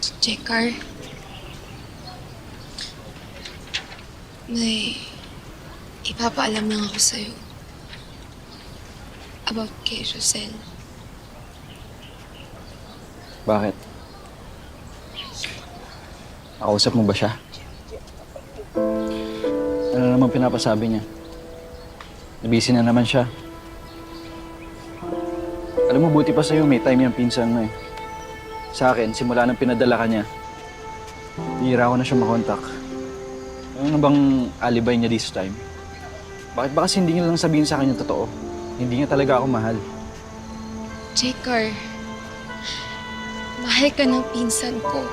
Jekar, may ipapaalam lang ako sa'yo about kay Rosel. Bakit? Nakausap mo ba siya? Ano naman pinapasabi niya? Busy na naman siya. Alam mo, buti pa sa'yo, may time yung pinsan mo eh. Sa akin, simula nang pinadala ka niya, bihira ko na siya makontak. Ano bang alibay niya this time? Bakit ba kasi hindi niya lang sabihin sa akin yung totoo? Hindi niya talaga ako mahal. Jekar, mahal ka ng pinsan ko.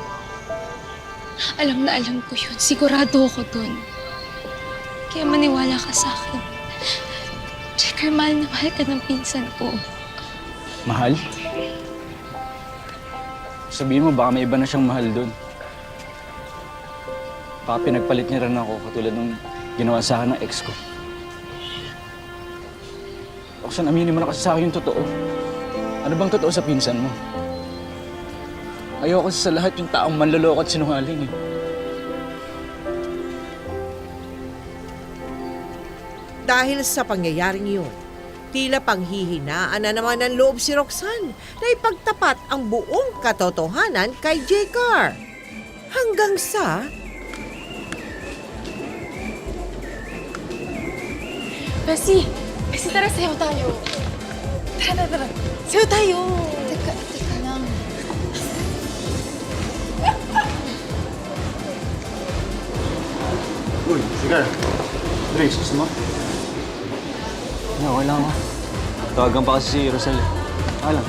Alam na alam ko yun. Sigurado ako dun. Kaya maniwala ka sa akin. Jekar, mahal na mahal ka ng pinsan ko. Mahal? Sabihin mo, baka may iba na siyang mahal doon. Baka pinagpalit niya rin ako katulad ng ginawa sa akin ng ex ko. Roxanne, aminin mo na kasi sa akin yung totoo. Ano bang totoo sa pinsan mo? Ayoko kasi sa lahat yung taong manloloko at sinungaling eh. Dahil sa pangyayaring yun, tila panghihinaan na naman ng loob si Roxanne na ipagtapat ang buong katotohanan kay Jekar. Hanggang sa... Bessie! Bessie, tara, sayaw tayo. Tara. Sayaw tayo. Teka lang. Uy, Sigar. Grace, gusto mo? Okay lang ako. Tawagan pa kasi si Rosel eh. Alam.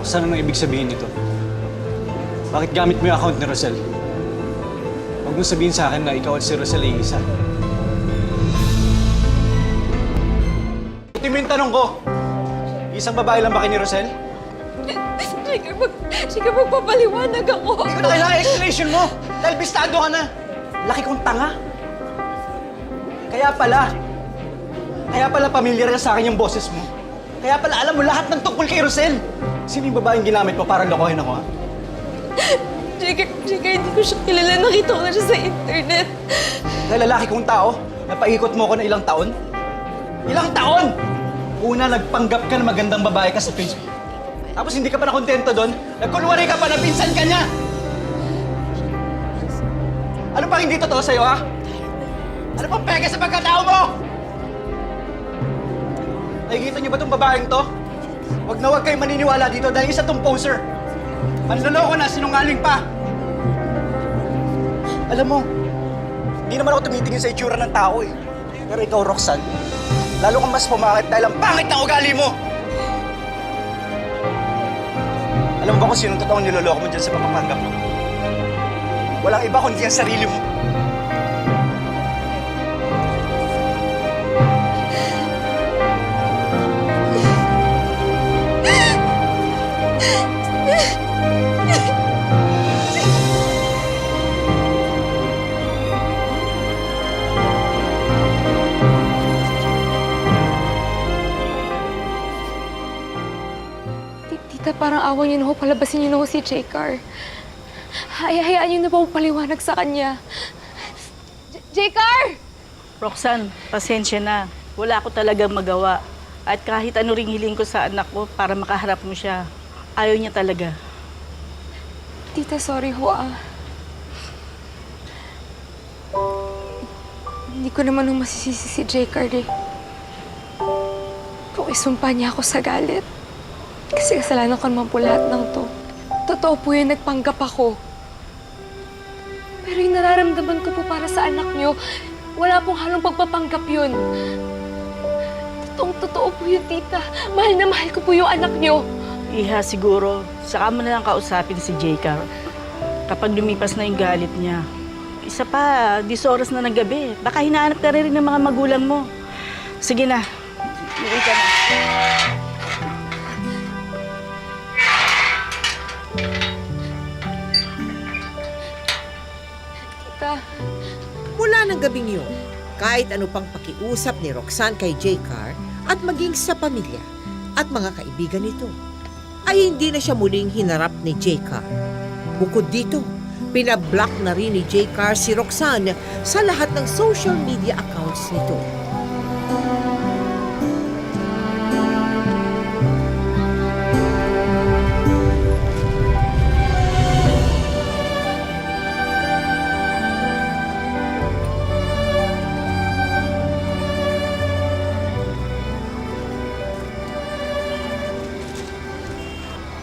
Roxanne, anong ibig sabihin nito? Bakit gamit mo yung account ni Rosel? Huwag mo sabihin sa akin na ikaw at si Rosel ay isa. Ito mo yung tanong ko. Isang babae lang ba kayo ni Rosel? Sige, magpapaliwanag ako. Hindi ko na kailangan explanation mo! Dahil bistado ka na! Laki kong tanga! Kaya pala pamilyar na sa akin yung boses mo. Kaya pala alam mo lahat ng tungkol kay Rosel. Sino yung babaeng ginamit mo para lokohin ako, ha? Jekar, hindi ko siya kilala. Nakita ko na siya sa internet. Dahil lalaki kong tao, napaikot mo ko na ilang taon? Ilang taon! Una, nagpanggap ka na magandang babae ka sa Facebook. Tapos hindi ka pa nakontento doon, nagkunwari ka pa na pinsan ka niya! Ano pang hindi totoo sa'yo, ha? Ano pang peke sa pagkatao mo? Nakikita niyo ba itong babaeng to? Huwag na huwag kayo maniniwala dito dahil isa tong poser. Manloloko na, sinungaling pa. Alam mo, hindi naman ako tumitingin sa itsura ng tao eh. Pero ikaw, Roxanne, lalo kang mas pumangit dahil ang pangit ng ugali mo. Alam mo ba kung sinong totoong niloloko mo dyan sa pagpapanggap mo? Walang iba kundi ang sarili mo. Tita, parang awa niyo na ho. Palabasin niyo na ho si Jekar. Hayaan niyo na po paliwanag sa kanya. Jekar! Roxanne, pasensya na. Wala ako talagang magawa. At kahit ano ring hiling ko sa anak ko para makaharap mo siya, ayaw niya talaga. Tita, sorry ho ah. Hindi ko naman nung masisisi si J-Card eh. Kung isumpa niya ako sa galit. Kasi kasalanan ko naman po lahat ng to. Totoo po yun, nagpanggap ako. Pero yung nararamdaman ko po para sa anak niyo, wala pong halong pagpapanggap yun. Totoo po yun, tita. Mahal na mahal ko po yung anak niyo. Iha, siguro, saka mo na lang kausapin si J-Car. Kapag lumipas na yung galit niya. Isa pa, 10 oras na ng gabi. Baka hinahanap ka rin ng mga magulang mo. Sige na. Uwi ka na. Tita, Mula ng gabing yun, kahit ano pang pakiusap ni Roxanne kay J-Car at maging sa pamilya at mga kaibigan nito, ay hindi na siya muling hinarap ni J-Car. Bukod dito, pinablock na rin ni J-Car si Roxanne sa lahat ng social media accounts nito.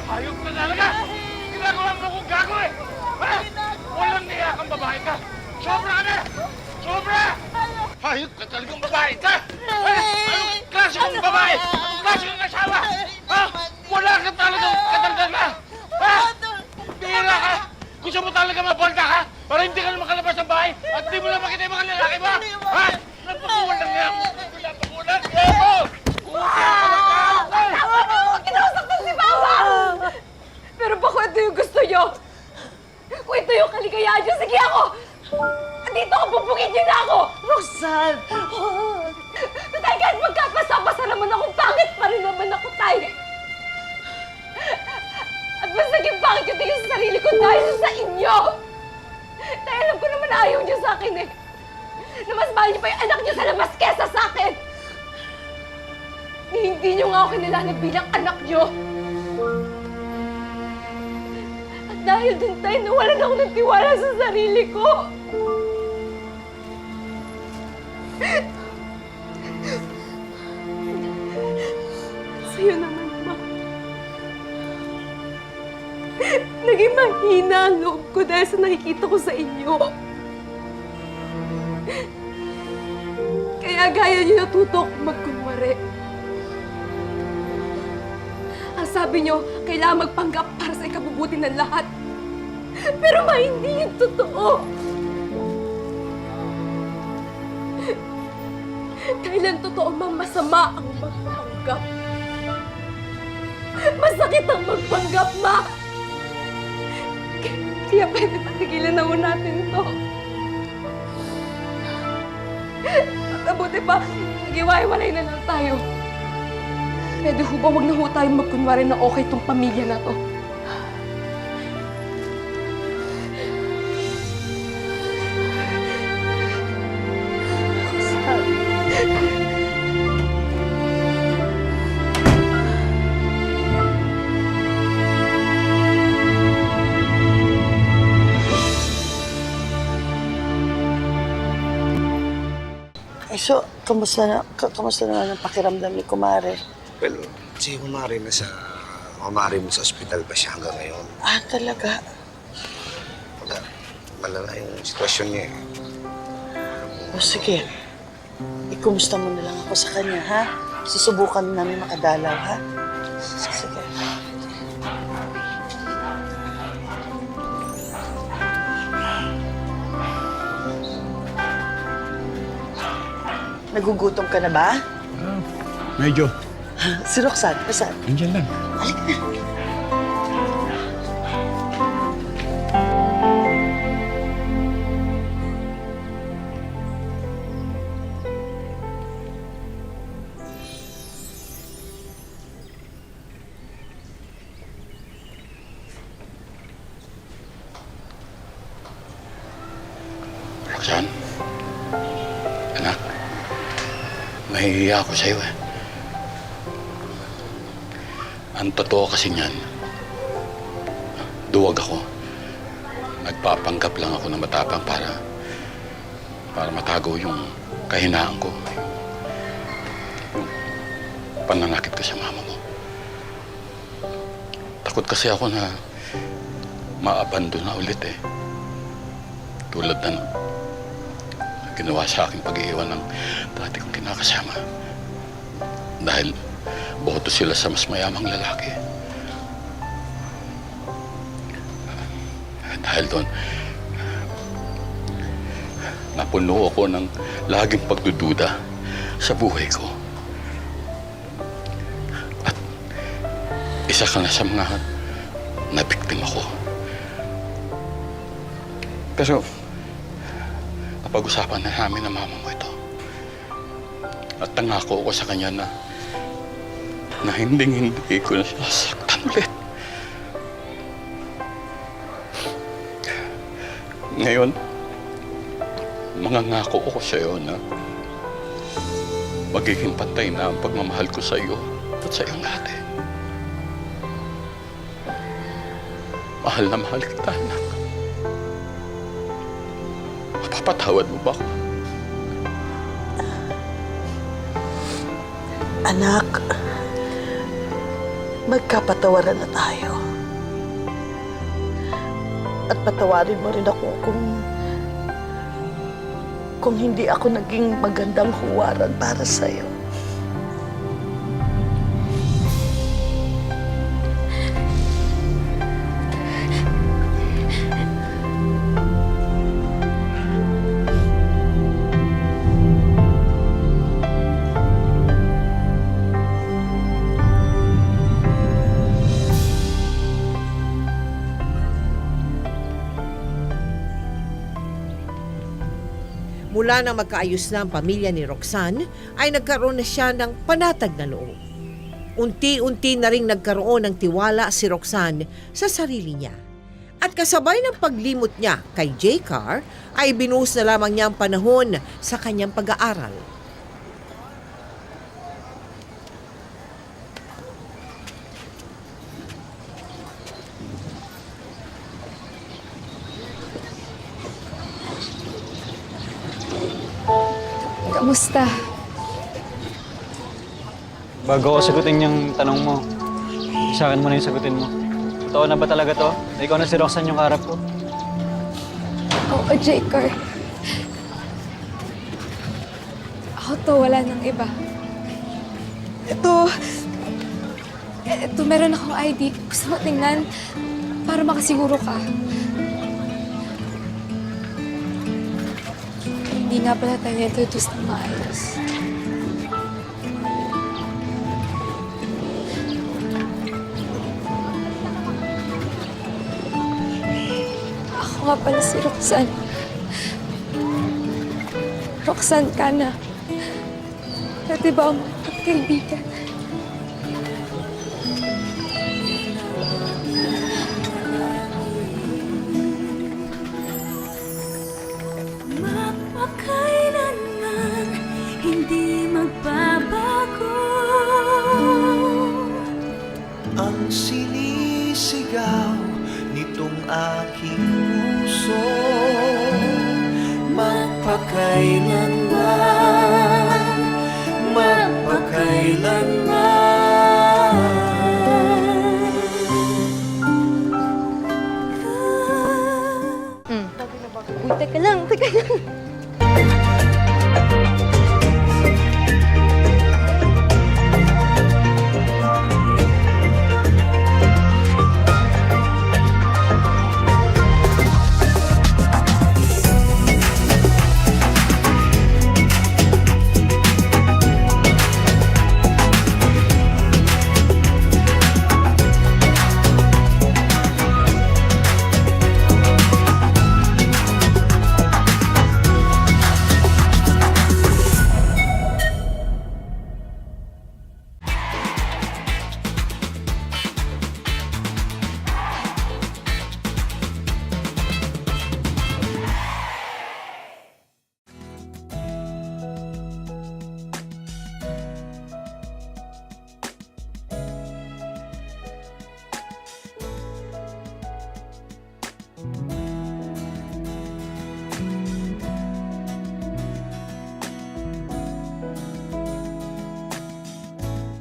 Ayok ka talaga! Ginagawa mo kong gago eh! Ha? Walang niya kang babae ka! Sobra ka na! Sobra! Hayop ka talagang babae ka! Ha? Anong klase kong babae? Anong klase kong asawa? Ha? Wala ka talagang katandana! Ha? Bihira ka! Gusto mo talaga mabalda ka? Para hindi ka na makalabas ng bahay at di mo na makita yung mga lalaki mo! Ha? Napakulang niya ako! Napakulang niya ako! pero ba kung ito yung gusto niyo? Kung ito yung kaligayahan niyo, sige ako! Dito ako, bubugin niyo na ako! Roxanne! Tay, kahit magkapasa-pasa naman akong pangit pa rin naman ako, Tay! At mas naging pangit yung tingin sa sarili ko dahil sa inyo! Tay, alam ko naman na ayaw niyo sa akin eh! Na mas mahal niyo pa yung anak niyo sa labas kesa sa akin! Hindi niyo nga ako kinilala bilang anak niyo! At dahil dun, Tay, nawalan ako ng tiwala sa sarili ko! Sa'yo naman, Ma. Naging mahina ang loob ko dahil sa nakikita ko sa inyo. Kaya gaya niyo natuto akong magkunwari. Ang sabi niyo, kailangan magpanggap para sa ikabubuti ng lahat. Pero Ma, hindi yun totoo. Dahil ang totoo, Ma, masama ang magpanggap. Masakit ang magpanggap, Ma! Kaya pwede patigilan na ho natin to. At mabuti pa, nag-iwalay na lang tayo. Pwede ho ba wag na ho tayong magkunwari na okay tong pamilya na to? So, kamusta naman ang pakiramdam ni Kumare? Well, si Kumari mo sa ospital pa siya hanggang ngayon. Ah, talaga? Wala, malala yung sitwasyon niya eh. O sige, ikumusta mo na lang ako sa kanya, ha? Susubukan namin makadalaw, ha? Sige. Nagugutom ka na ba? Medyo. Si Roxanne, saan? Nandiyan lang. Halika na. Roxanne, anak, mahihiya ako sa'yo eh. Ang totoo kasi niyan, duwag ako. nagpapanggap lang ako na matapang para matago yung kahinaan ko. Yung pananakit ko sa mama mo. Takot kasi ako na maabandon na ulit eh. Tulad ng ginawa sa akin pag-iiwan ng dati kong kinakasama. Dahil boto sila sa mas mayamang lalaki. Dahil doon, napuno ako ng laging pagdududa sa buhay ko. At isa ka na sa mga nabiktima ko. Pero napag-usapan na namin ng mama mo ito. At nangako ako sa kanya na hindi ko na sasaktan ulit. Ngayon, mangangako ako sa iyo na magiging pantay na ang pagmamahal ko sa iyo at sa iyong ate. Mahal na mahal kita, anak. Mapapatawad mo ba ako? Anak, magkapatawaran na tayo. At patawarin mo rin ako kung hindi ako naging magandang huwaran para sa'yo. Mula nang magkaayos na ang pamilya ni Roxanne, ay nagkaroon na siya ng panatag na loob. Unti-unti na ring nagkaroon ng tiwala si Roxanne sa sarili niya. At kasabay ng paglimot niya kay J-Car, ay binuhos na lamang niya ang panahon sa kanyang pag-aaral. Kamusta? Bago ko sagutin yung tanong mo, sa akin mo na yung sagutin mo. Totoo na ba talaga to? Na ikaw na si Roxanne yung kaharap ko? Oo, J-Car. Ako to, wala nang iba. Ito, meron akong ID. Gusto mo tingnan para makasiguro ka. Hindi nga pala tayo introduce ng maayos. Ako nga pala si Roxanne. Roxanne Cana. Dati ba ang magkaibigan? Mapakailanman hindi magbabago. Ang sinisigaw nitong aking puso, magpakailanman, magpakailanman. Uy, teka lang.